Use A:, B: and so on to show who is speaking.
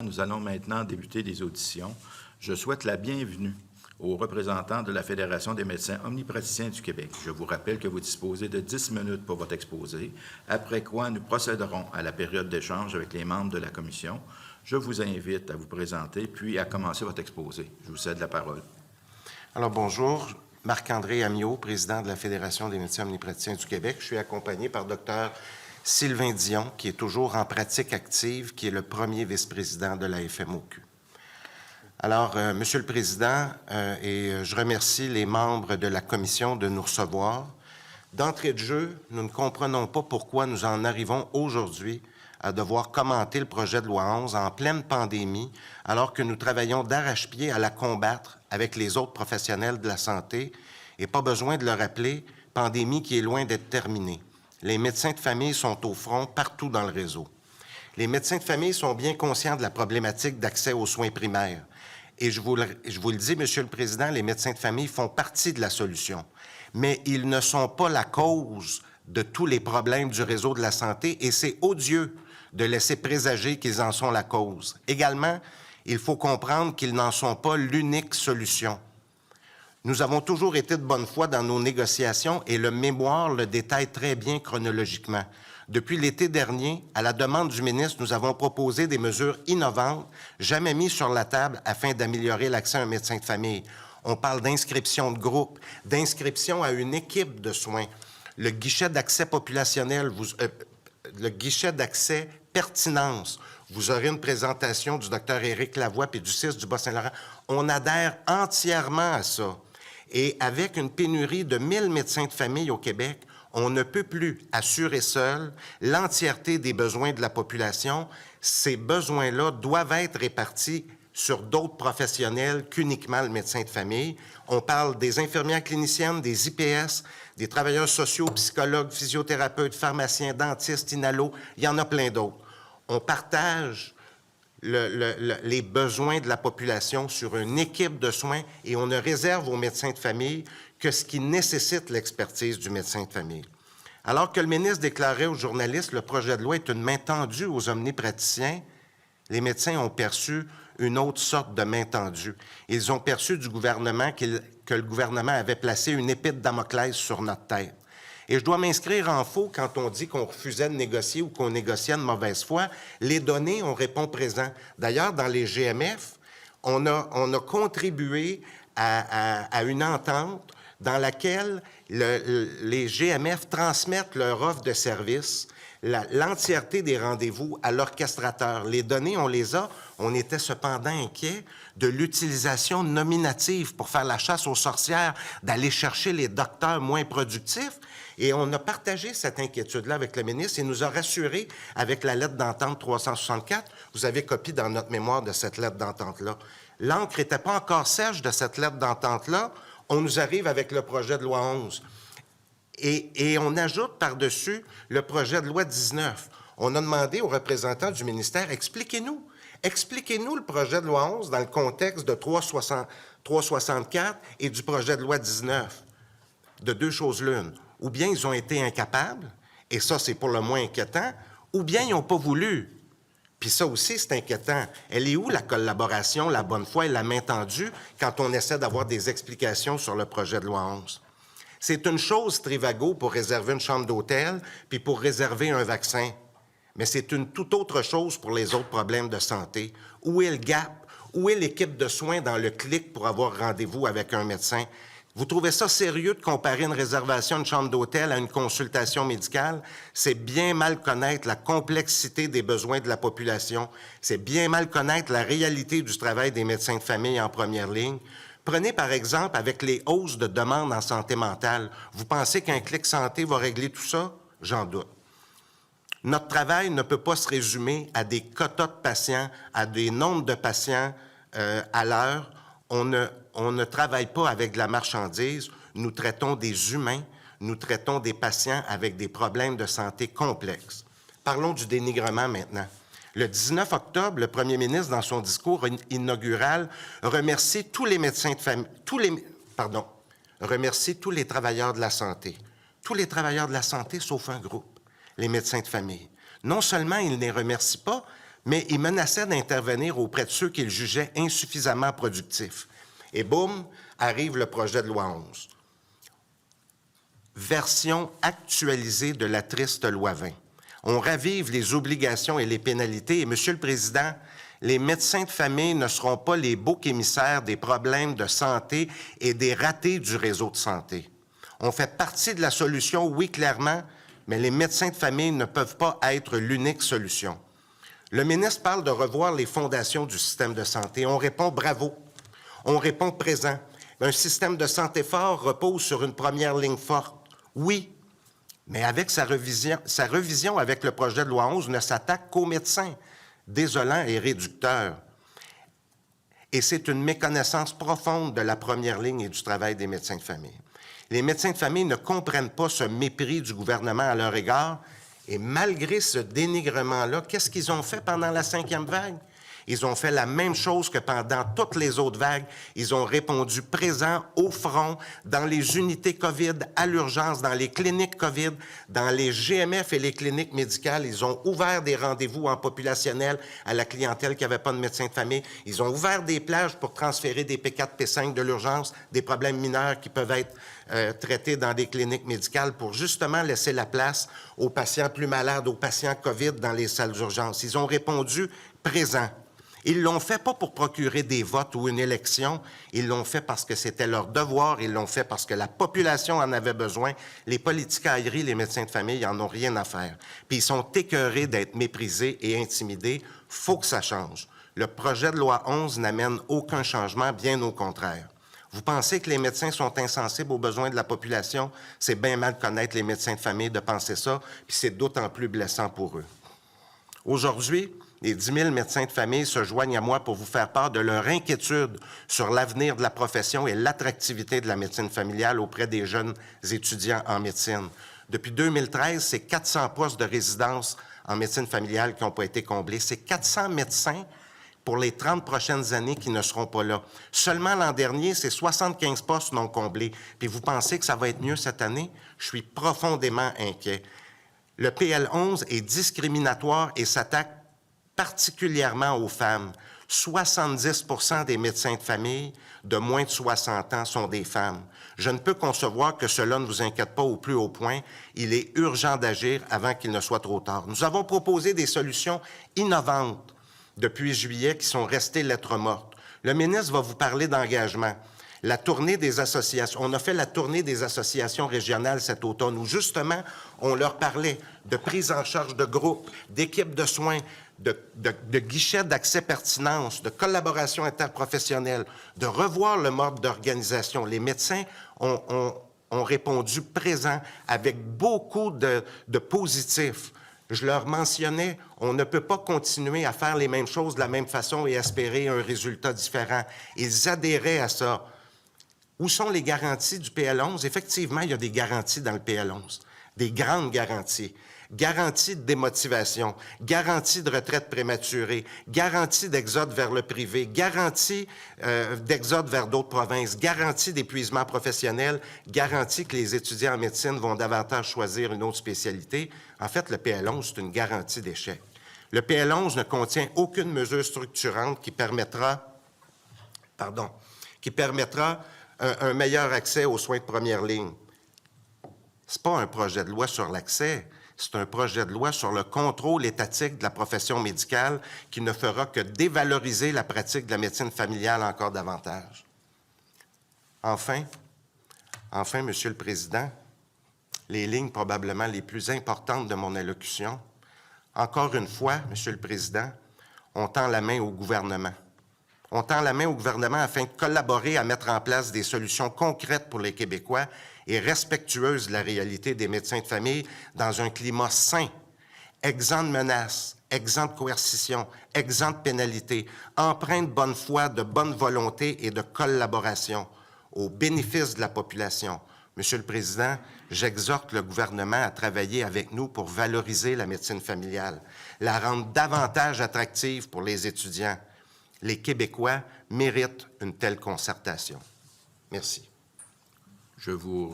A: nous allons maintenant débuter les auditions. Je souhaite la bienvenue aux représentants de la Fédération des médecins omnipraticiens du Québec. Je vous rappelle que vous disposez de 10 minutes pour votre exposé, après quoi nous procéderons à la période d'échange avec les membres de la commission. Je vous invite à vous présenter, puis à commencer votre exposé. Je vous cède la parole.
B: Alors, bonjour. Marc-André Amiot, président de la Fédération des médecins omnipraticiens du Québec. Je suis accompagné par Dr. Sylvain Dion, qui est toujours en pratique active, qui est le premier vice-président de la FMOQ. Alors, Monsieur le Président, je remercie les membres de la Commission de nous recevoir. D'entrée de jeu, nous ne comprenons pas pourquoi nous en arrivons aujourd'hui à devoir commenter le projet de loi 11 en pleine pandémie, alors que nous travaillons d'arrache-pied à la combattre avec les autres professionnels de la santé, et pas besoin de le rappeler, pandémie qui est loin d'être terminée. Les médecins de famille sont au front partout dans le réseau. Les médecins de famille sont bien conscients de la problématique d'accès aux soins primaires. Et je vous le dis, Monsieur le Président, les médecins de famille font partie de la solution. Mais ils ne sont pas la cause de tous les problèmes du réseau de la santé et c'est odieux de laisser présager qu'ils en sont la cause. Également, il faut comprendre qu'ils n'en sont pas l'unique solution. Nous avons toujours été de bonne foi dans nos négociations et le mémoire le détaille très bien chronologiquement. Depuis l'été dernier, à la demande du ministre, nous avons proposé des mesures innovantes, jamais mises sur la table afin d'améliorer l'accès à un médecin de famille. On parle d'inscription de groupe, d'inscription à une équipe de soins, le guichet d'accès populationnel, le guichet d'accès pertinence. Vous aurez une présentation du Dr Éric Lavoie et du CIS du Bas-Saint-Laurent. On adhère entièrement à ça. Et avec une pénurie de 1000 médecins de famille au Québec, on ne peut plus assurer seul l'entièreté des besoins de la population. Ces besoins-là doivent être répartis sur d'autres professionnels qu'uniquement le médecin de famille. On parle des infirmières cliniciennes, des IPS, des travailleurs sociaux, psychologues, physiothérapeutes, pharmaciens, dentistes, inhalos, il y en a plein d'autres. On partage les besoins de la population sur une équipe de soins et on ne réserve aux médecins de famille que ce qui nécessite l'expertise du médecin de famille. Alors que le ministre déclarait aux journalistes le projet de loi est une main tendue aux omnipraticiens, les médecins ont perçu une autre sorte de main tendue. Ils ont perçu du gouvernement que le gouvernement avait placé une épée de Damoclès sur notre tête. Et je dois m'inscrire en faux quand on dit qu'on refusait de négocier ou qu'on négociait de mauvaise foi. Les données, on répond présent. D'ailleurs, dans les GMF, on a contribué à une entente dans laquelle les GMF transmettent leur offre de service, l'entièreté des rendez-vous à l'orchestrateur. Les données, on les a. On était cependant inquiet de l'utilisation nominative pour faire la chasse aux sorcières, d'aller chercher les docteurs moins productifs. Et on a partagé cette inquiétude-là avec le ministre et nous a rassurés avec la lettre d'entente 364. Vous avez copie dans notre mémoire de cette lettre d'entente-là. L'encre n'était pas encore sèche de cette lettre d'entente-là. On nous arrive avec le projet de loi 11. Et on ajoute par-dessus le projet de loi 19. On a demandé aux représentants du ministère, expliquez-nous le projet de loi 11 dans le contexte de 364 et du projet de loi 19. De deux choses l'une. Ou bien ils ont été incapables, et ça c'est pour le moins inquiétant, ou bien ils n'ont pas voulu. Puis ça aussi, c'est inquiétant. Elle est où la collaboration, la bonne foi et la main tendue quand on essaie d'avoir des explications sur le projet de loi 11? C'est une chose, Trivago, pour réserver une chambre d'hôtel puis pour réserver un vaccin. Mais c'est une toute autre chose pour les autres problèmes de santé. Où est le gap? Où est l'équipe de soins dans le clic pour avoir rendez-vous avec un médecin? Vous trouvez ça sérieux de comparer une réservation de chambre d'hôtel à une consultation médicale? C'est bien mal connaître la complexité des besoins de la population. C'est bien mal connaître la réalité du travail des médecins de famille en première ligne. Prenez par exemple avec les hausses de demandes en santé mentale. Vous pensez qu'un clic santé va régler tout ça? J'en doute. Notre travail ne peut pas se résumer à des quotas de patients, à des nombres de patients à l'heure. On ne travaille pas avec de la marchandise, nous traitons des humains, nous traitons des patients avec des problèmes de santé complexes. Parlons du dénigrement maintenant. Le 19 octobre, le premier ministre, dans son discours inaugural, remercie tous les médecins de famille, remercie tous les travailleurs de la santé. Tous les travailleurs de la santé, sauf un groupe, les médecins de famille. Non seulement il ne les remercie pas, mais il menaçait d'intervenir auprès de ceux qu'il jugeait insuffisamment productifs. Et boum, arrive le projet de loi 11. Version actualisée de la triste loi 20. On ravive les obligations et les pénalités. Et, Monsieur le Président, les médecins de famille ne seront pas les boucs émissaires des problèmes de santé et des ratés du réseau de santé. On fait partie de la solution, oui, clairement, mais les médecins de famille ne peuvent pas être l'unique solution. Le ministre parle de revoir les fondations du système de santé. On répond bravo. On répond présent. Un système de santé fort repose sur une première ligne forte. Oui, mais avec sa revision avec le projet de loi 11 ne s'attaque qu'aux médecins. Désolant et réducteur. Et c'est une méconnaissance profonde de la première ligne et du travail des médecins de famille. Les médecins de famille ne comprennent pas ce mépris du gouvernement à leur égard. Et malgré ce dénigrement-là, qu'est-ce qu'ils ont fait pendant la 5e vague? Ils ont fait la même chose que pendant toutes les autres vagues. Ils ont répondu présent au front, dans les unités COVID, à l'urgence, dans les cliniques COVID, dans les GMF et les cliniques médicales. Ils ont ouvert des rendez-vous en populationnel à la clientèle qui n'avait pas de médecin de famille. Ils ont ouvert des plages pour transférer des P4, P5 de l'urgence, des problèmes mineurs qui peuvent être traités dans des cliniques médicales pour justement laisser la place aux patients plus malades, aux patients COVID dans les salles d'urgence. Ils ont répondu présent. Ils l'ont fait pas pour procurer des votes ou une élection, ils l'ont fait parce que c'était leur devoir, ils l'ont fait parce que la population en avait besoin. Les politicailleries, les médecins de famille, ils en ont rien à faire. Puis ils sont écœurés d'être méprisés et intimidés. Faut que ça change. Le projet de loi 11 n'amène aucun changement, bien au contraire. Vous pensez que les médecins sont insensibles aux besoins de la population? C'est bien mal connaître les médecins de famille de penser ça, puis c'est d'autant plus blessant pour eux. Aujourd'hui, les 10 000 médecins de famille se joignent à moi pour vous faire part de leur inquiétude sur l'avenir de la profession et l'attractivité de la médecine familiale auprès des jeunes étudiants en médecine. Depuis 2013, c'est 400 postes de résidence en médecine familiale qui n'ont pas été comblés. C'est 400 médecins pour les 30 prochaines années qui ne seront pas là. Seulement l'an dernier, c'est 75 postes non comblés. Puis vous pensez que ça va être mieux cette année? Je suis profondément inquiet. Le PL11 est discriminatoire et s'attaque particulièrement aux femmes. 70 % des médecins de famille de moins de 60 ans sont des femmes. Je ne peux concevoir que cela ne vous inquiète pas au plus haut point. Il est urgent d'agir avant qu'il ne soit trop tard. Nous avons proposé des solutions innovantes depuis juillet qui sont restées lettres mortes. Le ministre va vous parler d'engagement. La tournée des associations, on a fait la tournée des associations régionales cet automne où justement on leur parlait de prise en charge de groupes, d'équipes de soins, de guichets d'accès pertinence, de collaboration interprofessionnelle, de revoir le mode d'organisation. Les médecins ont répondu présent avec beaucoup de positifs. Je leur mentionnais, on ne peut pas continuer à faire les mêmes choses de la même façon et espérer un résultat différent. Ils adhéraient à ça. Où sont les garanties du PL11? Effectivement, il y a des garanties dans le PL11, des grandes garanties. Garantie de démotivation, garantie de retraite prématurée, garantie d'exode vers le privé, garantie d'exode vers d'autres provinces, garantie d'épuisement professionnel, garantie que les étudiants en médecine vont davantage choisir une autre spécialité. En fait, le PL11, c'est une garantie d'échec. Le PL11 ne contient aucune mesure structurante qui permettra un meilleur accès aux soins de première ligne. Ce n'est pas un projet de loi sur l'accès. C'est un projet de loi sur le contrôle étatique de la profession médicale qui ne fera que dévaloriser la pratique de la médecine familiale encore davantage. Enfin, Monsieur le Président, les lignes probablement les plus importantes de mon allocution. Encore une fois, Monsieur le Président, on tend la main au gouvernement. On tend la main au gouvernement afin de collaborer à mettre en place des solutions concrètes pour les Québécois et respectueuses de la réalité des médecins de famille dans un climat sain, exempt de menaces, exempt de coercition, exempt de pénalités, empreint de bonne foi, de bonne volonté et de collaboration au bénéfice de la population. Monsieur le Président, j'exhorte le gouvernement à travailler avec nous pour valoriser la médecine familiale, la rendre davantage attractive pour les étudiants. Les Québécois méritent une telle concertation. Merci.
A: Je vous